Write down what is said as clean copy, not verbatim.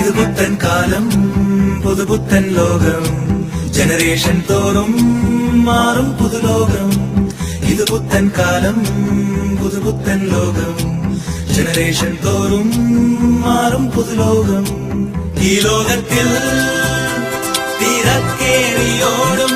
ഇത് പുത്തൻ കാലം പുതുപുത്തൻ ലോകം ജനറേഷൻ തോറും മാറും പുതുലോകം ഇത് പുത്തൻ കാലം പുതുപുത്തൻ ലോകം ജനറേഷൻ തോറും മാറും പുതുലോകം ഈ ലോകത്തിൽ തിരക്കേറിയോടും